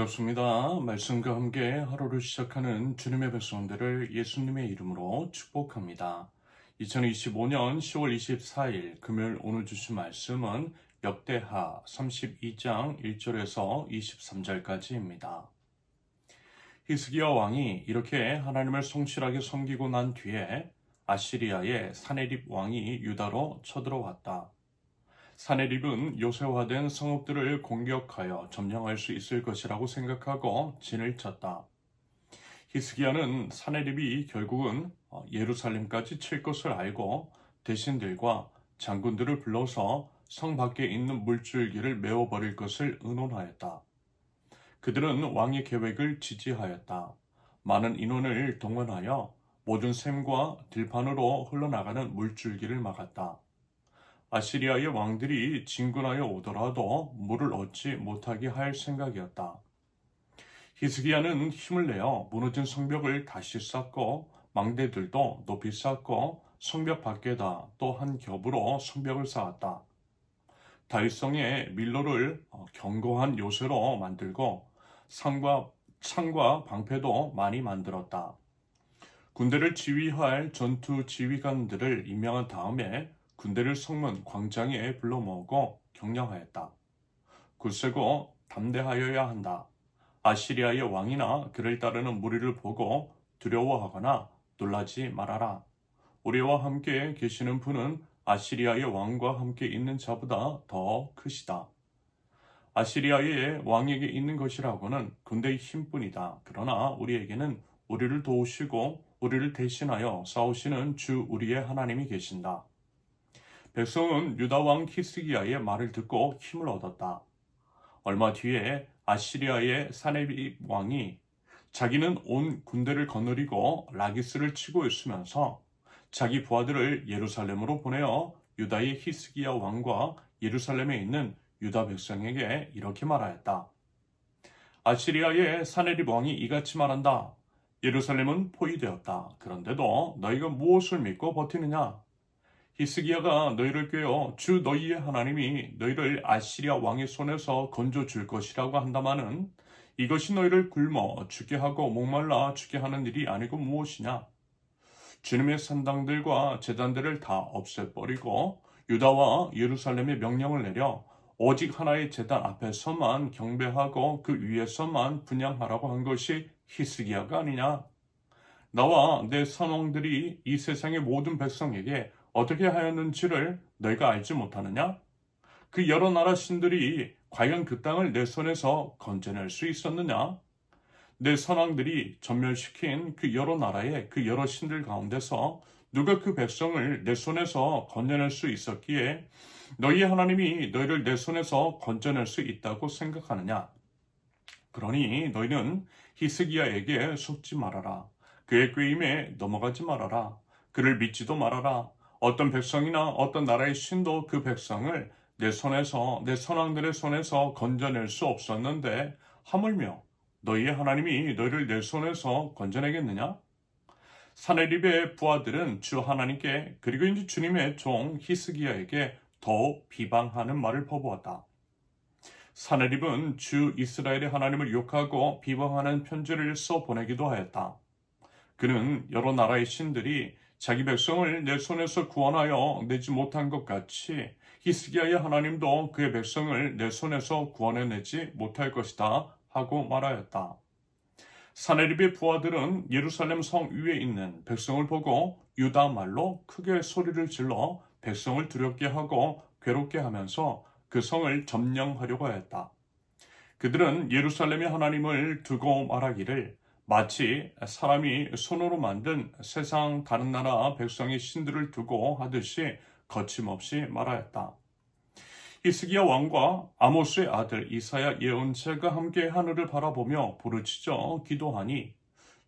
반갑습니다. 말씀과 함께 하루를 시작하는 주님의 백성들을 예수님의 이름으로 축복합니다. 2025년 10월 24일 금요일 오늘 주신 말씀은 역대하 32장 1절에서 23절까지입니다. 히스기야 왕이 이렇게 하나님을 성실하게 섬기고 난 뒤에 아시리아의 사네립 왕이 유다로 쳐들어왔다. 사네립은 요새화된 성읍들을 공격하여 점령할 수 있을 것이라고 생각하고 진을 쳤다. 히스기야는 사네립이 결국은 예루살렘까지 칠 것을 알고 대신들과 장군들을 불러서 성 밖에 있는 물줄기를 메워버릴 것을 의논하였다. 그들은 왕의 계획을 지지하였다. 많은 인원을 동원하여 모든 샘과 들판으로 흘러나가는 물줄기를 막았다. 아시리아의 왕들이 진군하여 오더라도 물을 얻지 못하게 할 생각이었다. 히스기야는 힘을 내어 무너진 성벽을 다시 쌓고 망대들도 높이 쌓고 성벽 밖에다 또 한 겹으로 성벽을 쌓았다. 다윗성의 밀로를 견고한 요새로 만들고 창과 방패도 많이 만들었다. 군대를 지휘할 전투 지휘관들을 임명한 다음에 군대를 성문 광장에 불러 모으고 격려하였다. 굳세고 담대하여야 한다. 아시리아의 왕이나 그를 따르는 무리를 보고 두려워하거나 놀라지 말아라. 우리와 함께 계시는 분은 아시리아의 왕과 함께 있는 자보다 더 크시다. 아시리아의 왕에게 있는 것이라고는 군대의 힘뿐이다. 그러나 우리에게는 우리를 도우시고 우리를 대신하여 싸우시는 주 우리의 하나님이 계신다. 백성은 유다 왕 히스기야의 말을 듣고 힘을 얻었다. 얼마 뒤에 아시리아의 사네립 왕이 자기는 온 군대를 거느리고 라기스를 치고 있으면서 자기 부하들을 예루살렘으로 보내어 유다의 히스기야 왕과 예루살렘에 있는 유다 백성에게 이렇게 말하였다. 아시리아의 사네립 왕이 이같이 말한다. 예루살렘은 포위되었다. 그런데도 너희가 무엇을 믿고 버티느냐? 히스기야가 너희를 꾀어 주 너희의 하나님이 너희를 아시리아 왕의 손에서 건져줄 것이라고 한다마는 이것이 너희를 굶어 죽게 하고 목말라 죽게 하는 일이 아니고 무엇이냐? 주님의 산당들과 제단들을 다 없애버리고 유다와 예루살렘에 명령을 내려 오직 하나의 제단 앞에서만 경배하고 그 위에서만 분향하라고 한 것이 히스기야가 아니냐? 나와 내 선왕들이 이 세상의 모든 백성에게 어떻게 하였는지를 너희가 알지 못하느냐? 그 여러 나라 신들이 과연 그 땅을 내 손에서 건져낼 수 있었느냐? 내 선왕들이 전멸시킨 그 여러 나라의 그 여러 신들 가운데서 누가 그 백성을 내 손에서 건져낼 수 있었기에 너희의 하나님이 너희를 내 손에서 건져낼 수 있다고 생각하느냐? 그러니 너희는 히스기야에게 속지 말아라. 그의 꾀임에 넘어가지 말아라. 그를 믿지도 말아라. 어떤 백성이나 어떤 나라의 신도 그 백성을 내 손에서 내 선왕들의 손에서 건져낼 수 없었는데 하물며 너희의 하나님이 너희를 내 손에서 건져내겠느냐? 사네립의 부하들은 주 하나님께 그리고 이제 주님의 종 히스기야에게 더욱 비방하는 말을 퍼부었다. 사네립은 주 이스라엘의 하나님을 욕하고 비방하는 편지를 써 보내기도 하였다. 그는 여러 나라의 신들이 자기 백성을 내 손에서 구원하여 내지 못한 것 같이 히스기야의 하나님도 그의 백성을 내 손에서 구원해내지 못할 것이다 하고 말하였다. 사네립의 부하들은 예루살렘 성 위에 있는 백성을 보고 유다 말로 크게 소리를 질러 백성을 두렵게 하고 괴롭게 하면서 그 성을 점령하려고 하였다. 그들은 예루살렘의 하나님을 두고 말하기를 마치 사람이 손으로 만든 세상 다른 나라 백성의 신들을 두고 하듯이 거침없이 말하였다. 히스기야 왕과 아모스의 아들 이사야 예언자가 함께 하늘을 바라보며 부르짖어 기도하니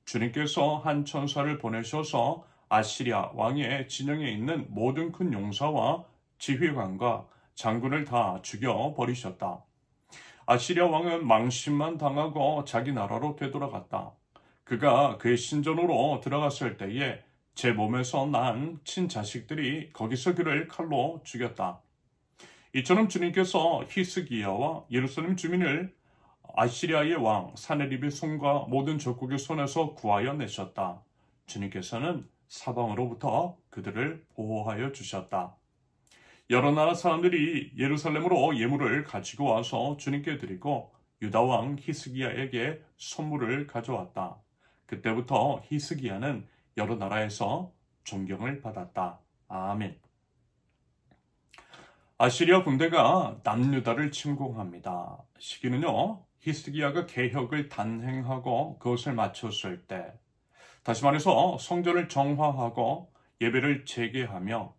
주님께서 한 천사를 보내셔서 아시리아 왕의 진영에 있는 모든 큰 용사와 지휘관과 장군을 다 죽여버리셨다. 아시리아 왕은 망신만 당하고 자기 나라로 되돌아갔다. 그가 그의 신전으로 들어갔을 때에 제 몸에서 난 친자식들이 거기서 그를 칼로 죽였다. 이처럼 주님께서 히스기야와 예루살렘 주민을 아시리아의 왕 사네립의 손과 모든 적국의 손에서 구하여 내셨다. 주님께서는 사방으로부터 그들을 보호하여 주셨다. 여러 나라 사람들이 예루살렘으로 예물을 가지고 와서 주님께 드리고 유다 왕 히스기야에게 선물을 가져왔다. 그때부터 히스기야는 여러 나라에서 존경을 받았다. 아멘. 아시리아 군대가 남유다를 침공합니다. 시기는요, 히스기야가 개혁을 단행하고 그것을 마쳤을 때, 다시 말해서 성전을 정화하고 예배를 재개하며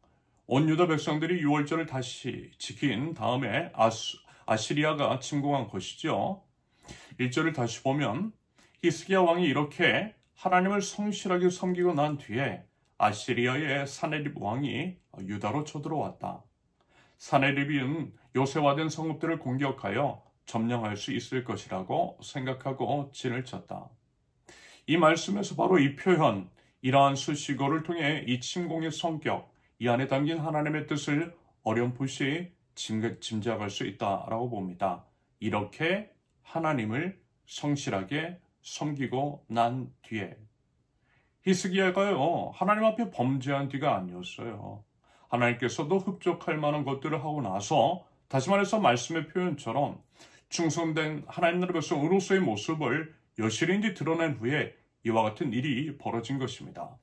온 유다 백성들이 유월절을 다시 지킨 다음에 아시리아가 침공한 것이죠. 1절을 다시 보면 히스기야 왕이 이렇게 하나님을 성실하게 섬기고 난 뒤에 아시리아의 사네립 왕이 유다로 쳐들어왔다. 사네립은 요새화된 성읍들을 공격하여 점령할 수 있을 것이라고 생각하고 진을 쳤다. 이 말씀에서 바로 이 표현, 이러한 수식어를 통해 이 침공의 성격, 이 안에 담긴 하나님의 뜻을 어렴풋이 짐작할 수 있다라고 봅니다. 이렇게 하나님을 성실하게 섬기고 난 뒤에 히스기야가요, 하나님 앞에 범죄한 뒤가 아니었어요. 하나님께서도 흡족할 만한 것들을 하고 나서, 다시 말해서 말씀의 표현처럼 충성된 하나님 나라 백성으로서의 모습을 여실히 드러낸 후에 이와 같은 일이 벌어진 것입니다.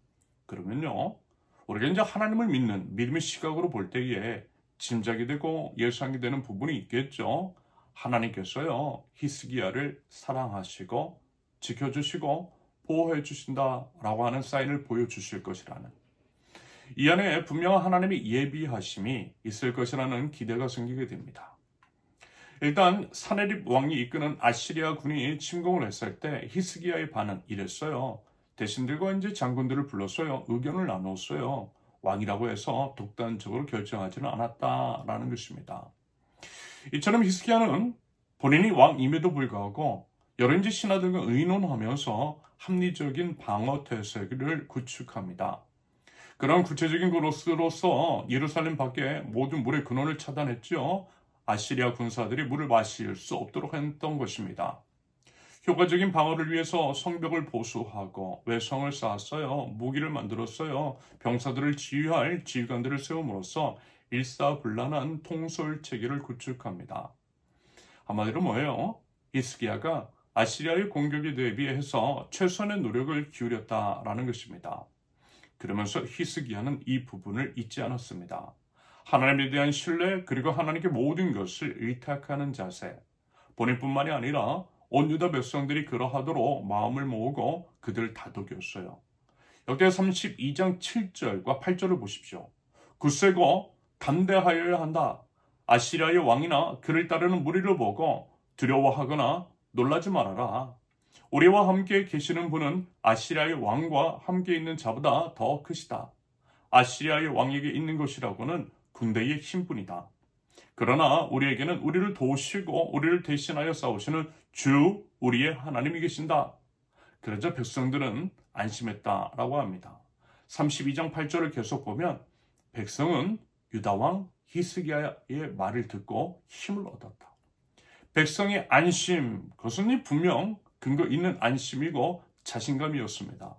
그러면요, 우리가 이제 하나님을 믿는 믿음의 시각으로 볼 때에 짐작이 되고 예상이 되는 부분이 있겠죠. 하나님께서요, 히스기야를 사랑하시고 지켜주시고 보호해 주신다라고 하는 사인을 보여주실 것이라는, 이 안에 분명한 하나님의 예비하심이 있을 것이라는 기대가 생기게 됩니다. 일단 사네립 왕이 이끄는 아시리아 군이 침공을 했을 때 히스기야의 반은 이랬어요. 대신들과 이제 장군들을 불렀어요. 의견을 나눴어요. 왕이라고 해서 독단적으로 결정하지는 않았다라는 것입니다. 이처럼 히스기야는 본인이 왕임에도 불구하고 여러 이제 신하들과 의논하면서 합리적인 방어 태세를 구축합니다. 그런 구체적인 것으로서 예루살렘 밖에 모든 물의 근원을 차단했죠. 아시리아 군사들이 물을 마실 수 없도록 했던 것입니다. 효과적인 방어를 위해서 성벽을 보수하고 외성을 쌓았어요. 무기를 만들었어요. 병사들을 지휘할 지휘관들을 세움으로써 일사불란한 통솔 체계를 구축합니다. 한마디로 뭐예요? 히스기야가 아시리아의 공격에 대비해서 최선의 노력을 기울였다라는 것입니다. 그러면서 히스기야는 이 부분을 잊지 않았습니다. 하나님에 대한 신뢰, 그리고 하나님께 모든 것을 의탁하는 자세, 본인뿐만이 아니라 온 유다 백성들이 그러하도록 마음을 모으고 그들을 다독였어요. 역대 32장 7절과 8절을 보십시오. 굳세고 담대하여야 한다. 아시리아의 왕이나 그를 따르는 무리를 보고 두려워하거나 놀라지 말아라. 우리와 함께 계시는 분은 아시리아의 왕과 함께 있는 자보다 더 크시다. 아시리아의 왕에게 있는 것이라고는 군대의 힘뿐이다. 그러나 우리에게는 우리를 도우시고 우리를 대신하여 싸우시는 주 우리의 하나님이 계신다. 그러자 백성들은 안심했다라고 합니다. 32장 8절을 계속 보면 백성은 유다왕 히스기야의 말을 듣고 힘을 얻었다. 백성의 안심, 그것은 분명 근거 있는 안심이고 자신감이었습니다.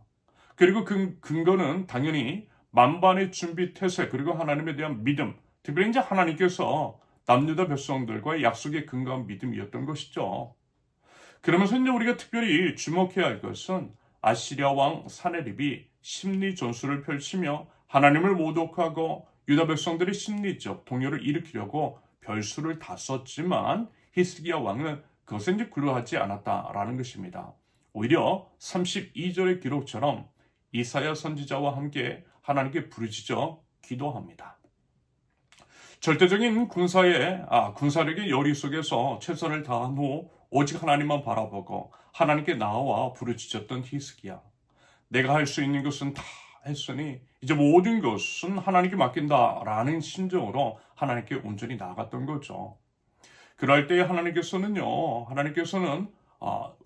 그리고 그 근거는 당연히 만반의 준비 태세, 그리고 하나님에 대한 믿음, 특별히 이제 하나님께서 남유다 백성들과의 약속에 근거한 믿음이었던 것이죠. 그러면서 이제 우리가 특별히 주목해야 할 것은 아시리아 왕 사네립이 심리 전술을 펼치며 하나님을 모독하고 유다 백성들의 심리적 동요를 일으키려고 별수를 다 썼지만 히스기야 왕은 그것에 이제 굴러하지 않았다라는 것입니다. 오히려 32절의 기록처럼 이사야 선지자와 함께 하나님께 부르짖어 기도합니다. 절대적인 군사력의 열의 속에서 최선을 다한 후 오직 하나님만 바라보고 하나님께 나아와 부르짖었던 히스기야. 내가 할 수 있는 것은 다 했으니 이제 모든 것은 하나님께 맡긴다라는 심정으로 하나님께 온전히 나아갔던 거죠. 그럴 때 하나님께서는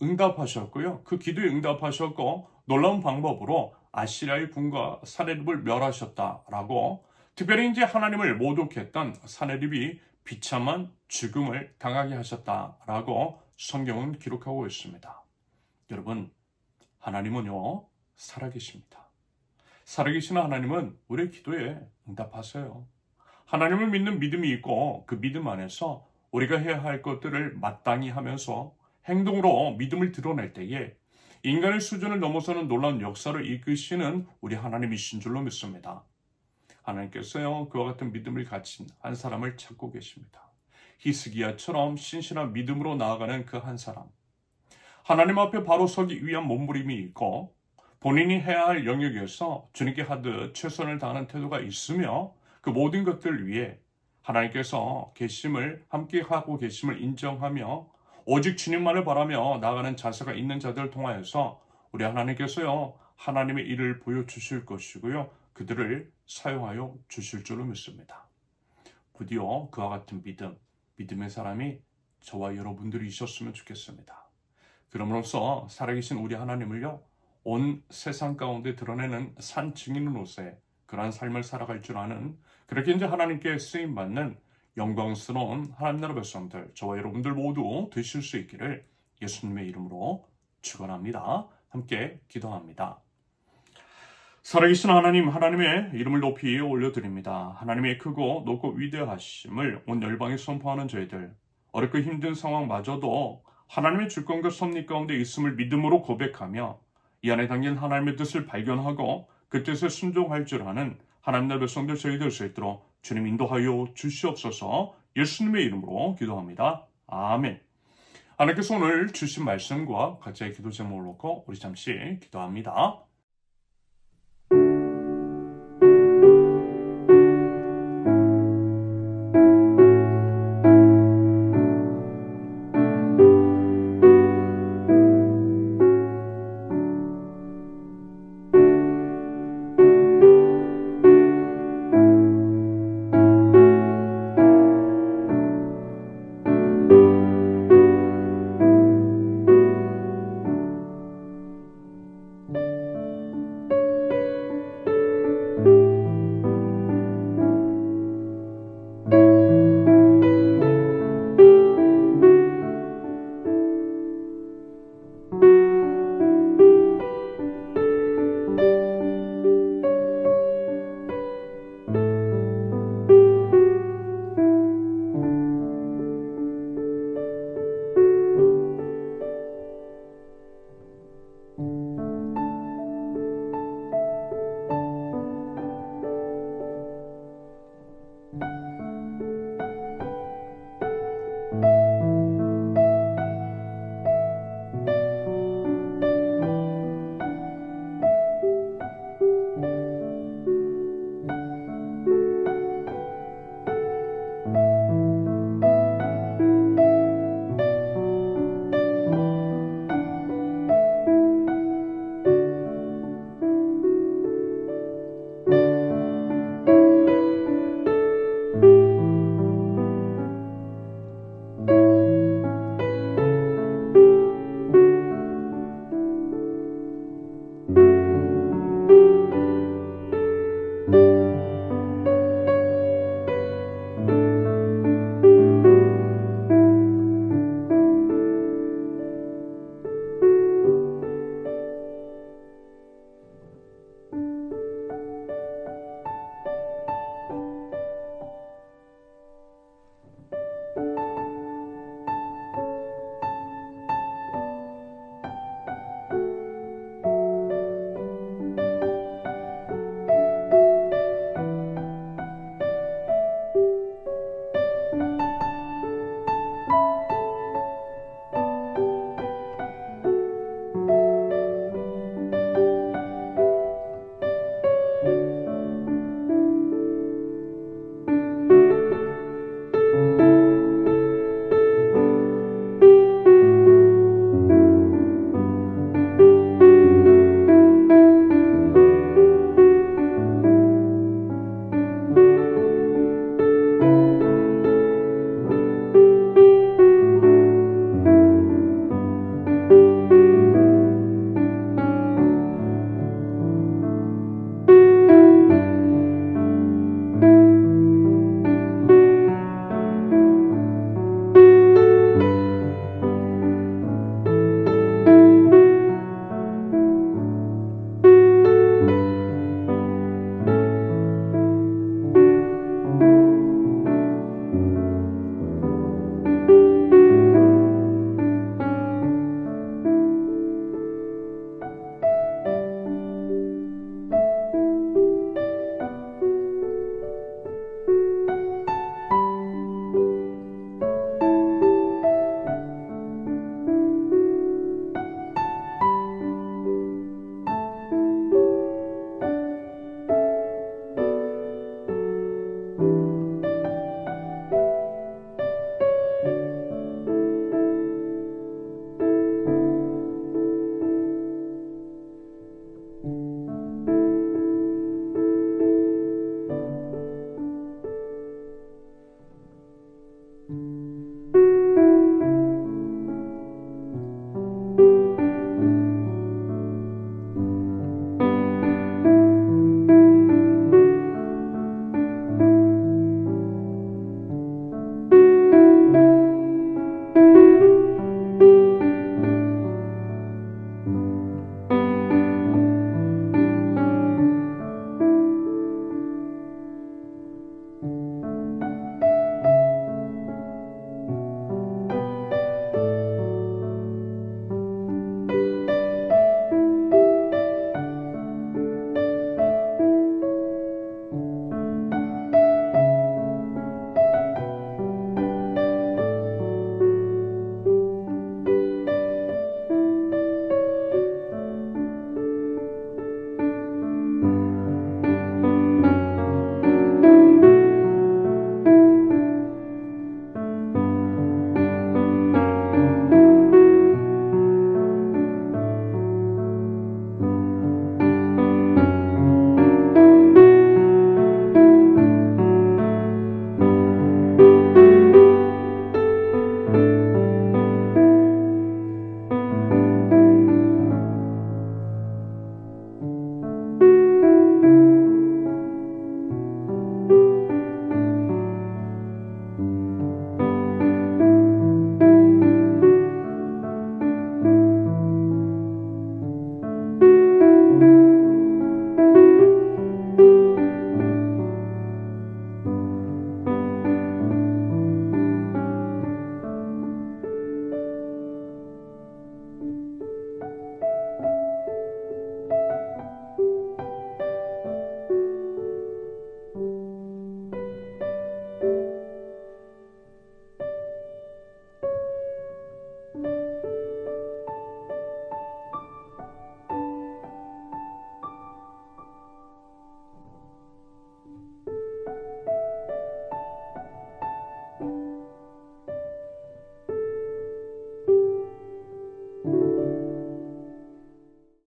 응답하셨고요. 그 기도에 응답하셨고 놀라운 방법으로 아시리아의 군과 사네립을 멸하셨다라고, 특별히 이제 하나님을 모독했던 사네립이 비참한 죽음을 당하게 하셨다라고 성경은 기록하고 있습니다. 여러분, 하나님은요, 살아계십니다. 살아계신 하나님은 우리의 기도에 응답하세요. 하나님을 믿는 믿음이 있고 그 믿음 안에서 우리가 해야 할 것들을 마땅히 하면서 행동으로 믿음을 드러낼 때에 인간의 수준을 넘어서는 놀라운 역사를 이끄시는 우리 하나님이신 줄로 믿습니다. 하나님께서요, 그와 같은 믿음을 가진 한 사람을 찾고 계십니다. 히스기야처럼 신실한 믿음으로 나아가는 그 한 사람. 하나님 앞에 바로 서기 위한 몸부림이 있고 본인이 해야 할 영역에서 주님께 하듯 최선을 다하는 태도가 있으며 그 모든 것들을 위해 하나님께서 계심을 함께 하고 계심을 인정하며 오직 주님만을 바라며 나아가는 자세가 있는 자들을 통하여서 우리 하나님께서요, 하나님의 일을 보여주실 것이고요, 그들을 사용하여 주실 줄로 믿습니다. 부디어 그와 같은 믿음의 사람이 저와 여러분들이 있었으면 좋겠습니다. 그럼으로써 살아계신 우리 하나님을요, 온 세상 가운데 드러내는 산 증인으로서의 그러한 삶을 살아갈 줄 아는, 그렇게 이제 하나님께 쓰임받는 영광스러운 하나님 나라 백성들, 저와 여러분들 모두 되실 수 있기를 예수님의 이름으로 축원합니다. 함께 기도합니다. 살아계신 하나님, 하나님의 이름을 높이 올려드립니다. 하나님의 크고 높고 위대하심을 온 열방에 선포하는 저희들, 어렵고 힘든 상황마저도 하나님의 주권과 섭리 가운데 있음을 믿음으로 고백하며 이 안에 담긴 하나님의 뜻을 발견하고 그 뜻에 순종할 줄 아는 하나님 나라의 백성들 저희 될 수 있도록 주님 인도하여 주시옵소서. 예수님의 이름으로 기도합니다. 아멘. 하나님께서 오늘 주신 말씀과 각자의 기도 제목을 놓고 우리 잠시 기도합니다.